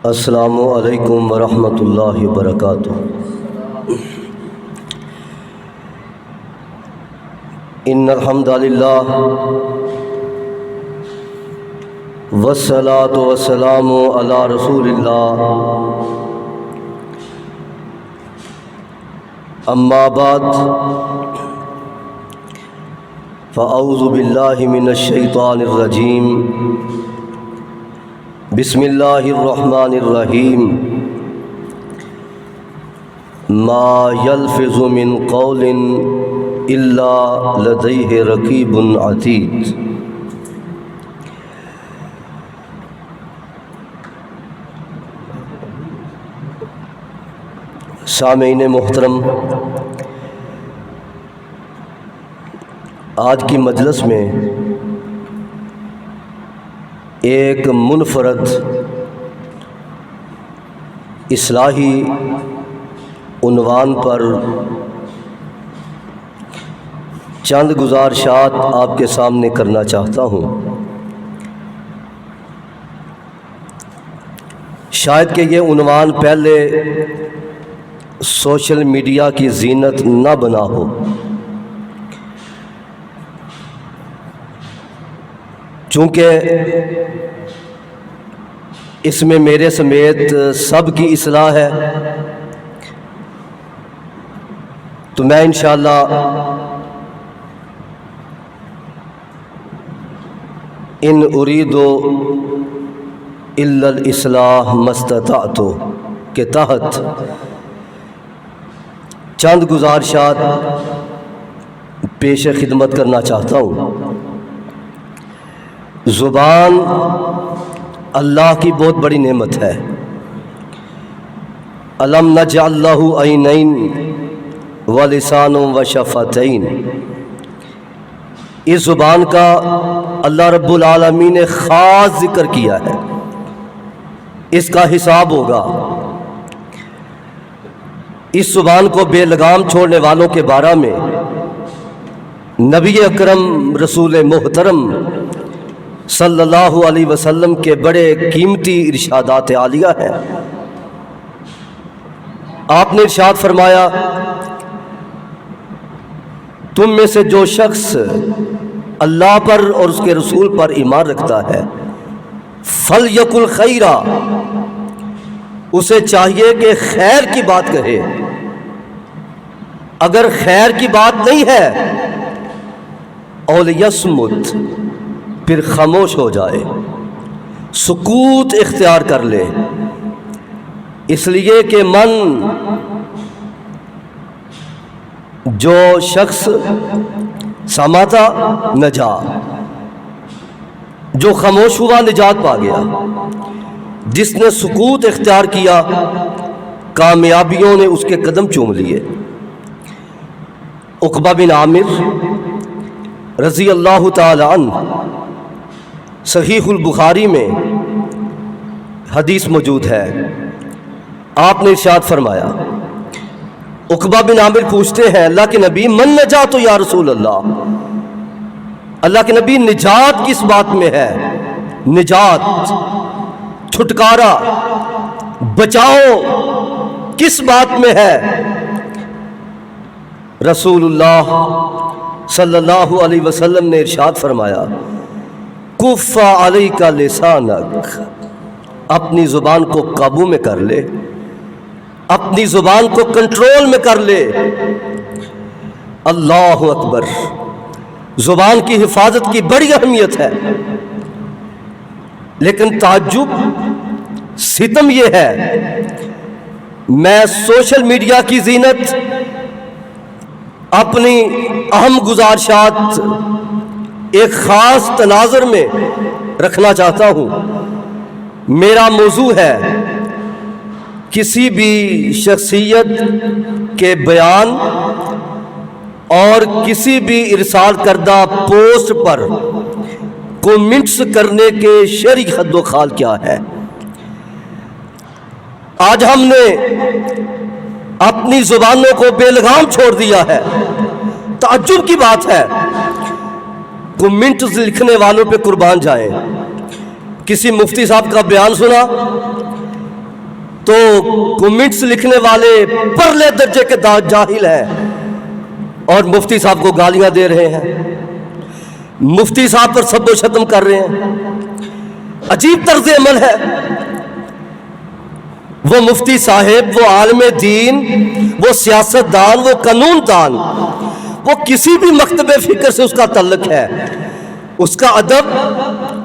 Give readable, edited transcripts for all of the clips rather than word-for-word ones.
السلام علیکم ورحمۃ اللہ وبرکاتہ۔ ان الحمد للہ والصلاۃ والسلام علی رسول اللہ، اما بعد فاعوذ باللہ من الشیطان الرجیم، بسم اللہ الرحمن الرحیم۔ ما یلفظ من قول الا لدیہ رقیب عتید۔ سامعین محترم، آج کی مجلس میں ایک منفرد اصلاحی عنوان پر چند گزارشات آپ کے سامنے کرنا چاہتا ہوں۔ شاید کہ یہ عنوان پہلے سوشل میڈیا کی زینت نہ بنا ہو، چونکہ اس میں میرے سمیت سب کی اصلاح ہے، تو میں انشاءاللہ ان اريد الا الاصلاح ما استطعت کے تحت چند گزارشات پیش خدمت کرنا چاہتا ہوں۔ زبان اللہ کی بہت بڑی نعمت ہے۔ الم نجعل لہ عینین ولسان وشفتین۔ اس زبان کا اللہ رب العالمین نے خاص ذکر کیا ہے، اس کا حساب ہوگا۔ اس زبان کو بے لگام چھوڑنے والوں کے بارے میں نبی اکرم رسول محترم صلی اللہ علیہ وسلم کے بڑے قیمتی ارشادات عالیہ ہیں۔ آپ نے ارشاد فرمایا، تم میں سے جو شخص اللہ پر اور اس کے رسول پر ایمان رکھتا ہے فَلْيَقُلْ خَيْرًا، اسے چاہیے کہ خیر کی بات کہے۔ اگر خیر کی بات نہیں ہے اَوْ لِيَصْمُتْ، پھر خاموش ہو جائے، سکوت اختیار کر لے، اس لیے کہ من جو شخص سماتا نجا، جو خاموش ہوا نجات پا گیا، جس نے سکوت اختیار کیا کامیابیوں نے اس کے قدم چوم لیے۔ عقبہ بن عامر رضی اللہ تعالی عنہ، صحیح البخاری میں حدیث موجود ہے، آپ نے ارشاد فرمایا، عقبہ بن عامر پوچھتے ہیں اللہ کے نبی من نجات یا رسول اللہ، اللہ کے نبی نجات کس بات میں ہے؟ نجات، چھٹکارا، بچاؤ کس بات میں ہے؟ رسول اللہ صلی اللہ علیہ وسلم نے ارشاد فرمایا، کف علیک لسانک، اپنی زبان کو قابو میں کر لے، اپنی زبان کو کنٹرول میں کر لے۔ اللہ اکبر، زبان کی حفاظت کی بڑی اہمیت ہے، لیکن تعجب ستم یہ ہے، میں سوشل میڈیا کی زینت اپنی اہم گزارشات ایک خاص تناظر میں رکھنا چاہتا ہوں۔ میرا موضوع ہے کسی بھی شخصیت کے بیان اور کسی بھی ارسال کردہ پوسٹ پر کومنٹس کرنے کے شرعی حد و خال کیا ہے۔ آج ہم نے اپنی زبانوں کو بے لگام چھوڑ دیا ہے۔ تعجب کی بات ہے، کومنٹس لکھنے والوں پہ قربان جائیں۔ کسی مفتی صاحب کا بیان سنا، تو کمنٹس لکھنے والے پرلے درجے کے جاہل ہیں اور مفتی صاحب کو گالیاں دے رہے ہیں، مفتی صاحب پر سب و شتم کر رہے ہیں۔ عجیب طرز عمل ہے۔ وہ مفتی صاحب، وہ عالم دین، وہ سیاست دان، وہ قانون دان، وہ کسی بھی مکتب فکر سے اس کا تعلق ہے، اس کا ادب،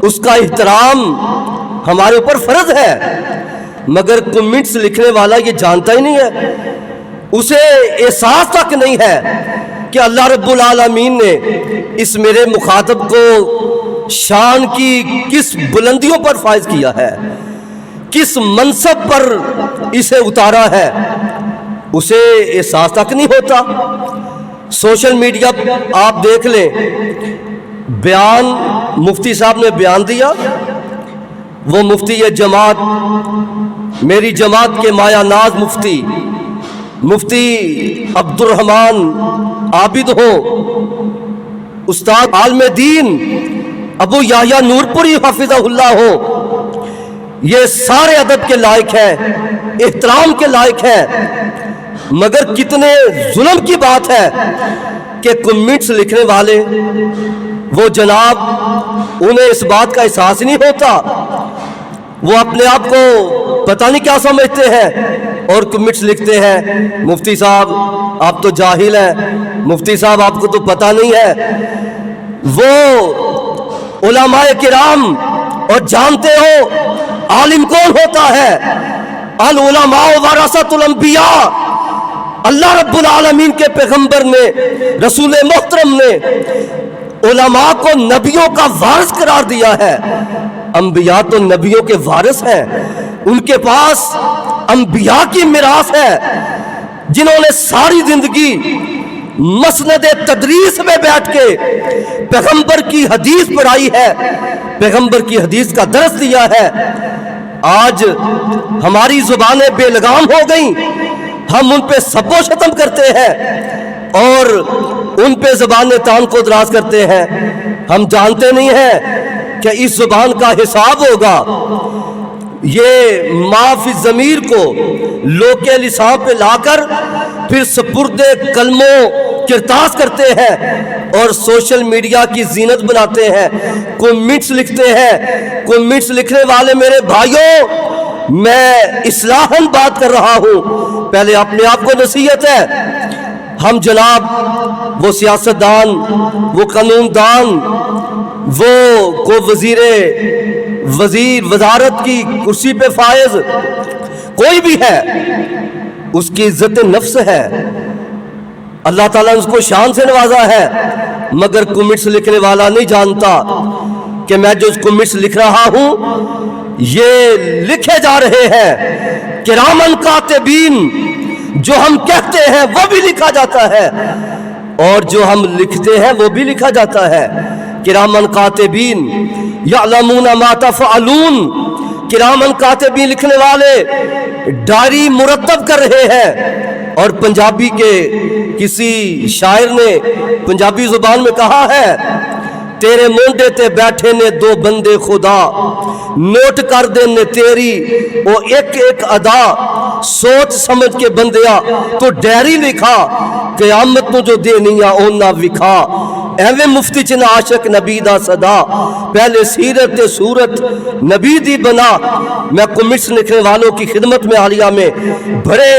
اس کا احترام ہمارے اوپر فرض ہے، مگر کمنٹس لکھنے والا یہ جانتا ہی نہیں ہے، اسے احساس تک نہیں ہے کہ اللہ رب العالمین نے اس میرے مخاطب کو شان کی کس بلندیوں پر فائز کیا ہے، کس منصب پر اسے اتارا ہے، اسے احساس تک نہیں ہوتا۔ سوشل میڈیا آپ دیکھ لیں، بیان مفتی صاحب نے بیان دیا، وہ مفتی جماعت، میری جماعت کے مایا ناز مفتی عبد الرحمن عابد ہو، استاد عالم دین ابو یحییٰ نورپوری حافظہ اللہ ہو، یہ سارے ادب کے لائق ہیں، احترام کے لائق ہیں، مگر کتنے ظلم کی بات ہے کہ کمنٹس لکھنے والے وہ جناب، انہیں اس بات کا احساس نہیں ہوتا، وہ اپنے آپ کو پتہ نہیں کیا سمجھتے ہیں اور کمنٹس لکھتے ہیں، مفتی صاحب آپ تو جاہل ہیں، مفتی صاحب آپ کو تو پتہ نہیں ہے۔ وہ علماء کرام، اور جانتے ہو عالم کون ہوتا ہے؟ العلماء ورثۃ الانبیاء، اللہ رب العالمین کے پیغمبر نے، رسول محترم نے علماء کو نبیوں کا وارث قرار دیا ہے۔ انبیاء تو نبیوں کے وارث ہیں، ان کے پاس انبیاء کی میراث ہے، جنہوں نے ساری زندگی مسند تدریس میں بیٹھ کے پیغمبر کی حدیث پڑھائی ہے، پیغمبر کی حدیث کا درس دیا ہے۔ آج ہماری زبانیں بے لگام ہو گئیں، ہم ان پہ سب و شتم کرتے ہیں اور ان پہ زبان تان کو دراز کرتے ہیں، ہم جانتے نہیں ہیں کہ اس زبان کا حساب ہوگا۔ یہ معافی ضمیر کو لوکے لسان پہ لا کر پھر سپرد کلموں کرتاس کرتے ہیں اور سوشل میڈیا کی زینت بناتے ہیں، کمنٹس لکھتے ہیں۔ کمنٹس لکھنے والے میرے بھائیوں، میں اصلاحاً بات کر رہا ہوں، پہلے اپنے آپ کو نصیحت ہے۔ ہم جناب وہ سیاستدان، وہ قانون دان، وہ وزیر وزارت کی کرسی پہ فائز کوئی بھی ہے، اس کی عزت نفس ہے، اللہ تعالیٰ نے اس کو شان سے نوازا ہے، مگر کمنٹس لکھنے والا نہیں جانتا کہ میں جو کمنٹس لکھ رہا ہوں یہ لکھے جا رہے ہیں کرامن کاتبین، جو ہم کہتے ہیں وہ بھی لکھا جاتا ہے اور جو ہم لکھتے ہیں وہ بھی لکھا جاتا ہے۔ کرامن کاتبین یعلمون ما تفعلون، کرامن کاتبین لکھنے والے ڈائری مرتب کر رہے ہیں۔ اور پنجابی کے کسی شاعر نے پنجابی زبان میں کہا ہے، تیرے مونڈے تے بیٹھے نے دو بندے خدا، نوٹ کر دے نے تیری وہ ایک ایک ادا، سوچ سمجھ کے بندیا تو ڈیری لکھا، قیامت نو جو دینیا اونا وکھا، ایویں مفتی چنا عاشق نبی دا صدا، پہلے سیرت صورت نبی دی بنا۔ میں کمنٹس لکھنے والوں کی خدمت میں حالیہ میں بڑے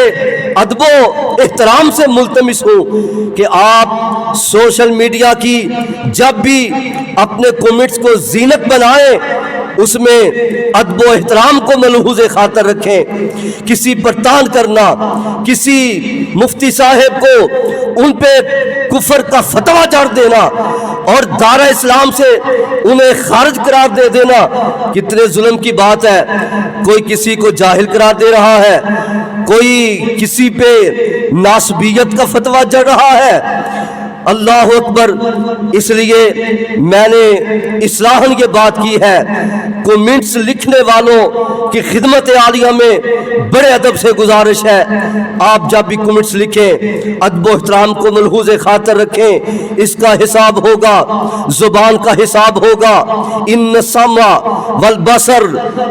ادب و احترام سے ملتمس ہوں کہ آپ سوشل میڈیا کی جب بھی اپنے کمنٹس کو زینت بنائیں، اس میں ادب و احترام کو ملحوظ خاطر رکھیں۔ کسی پر تان کرنا، کسی مفتی صاحب کو ان پہ کفر کا فتویٰ چڑھ دینا اور دارہ اسلام سے انہیں خارج قرار دے دینا، کتنے ظلم کی بات ہے۔ کوئی کسی کو جاہل قرار دے رہا ہے، کوئی کسی پہ ناسبیت کا فتویٰ چڑھ رہا ہے۔ اللہ اکبر۔ اس لیے میں نے اصلاحاً یہ بات کی ہے، کمنٹس لکھنے والوں کی خدمت عالیہ میں بڑے ادب سے گزارش ہے، آپ جب بھی کمنٹس لکھیں ادب و احترام کو ملحوظ خاطر رکھیں، اس کا حساب ہوگا، زبان کا حساب ہوگا۔ ان السمع والبصر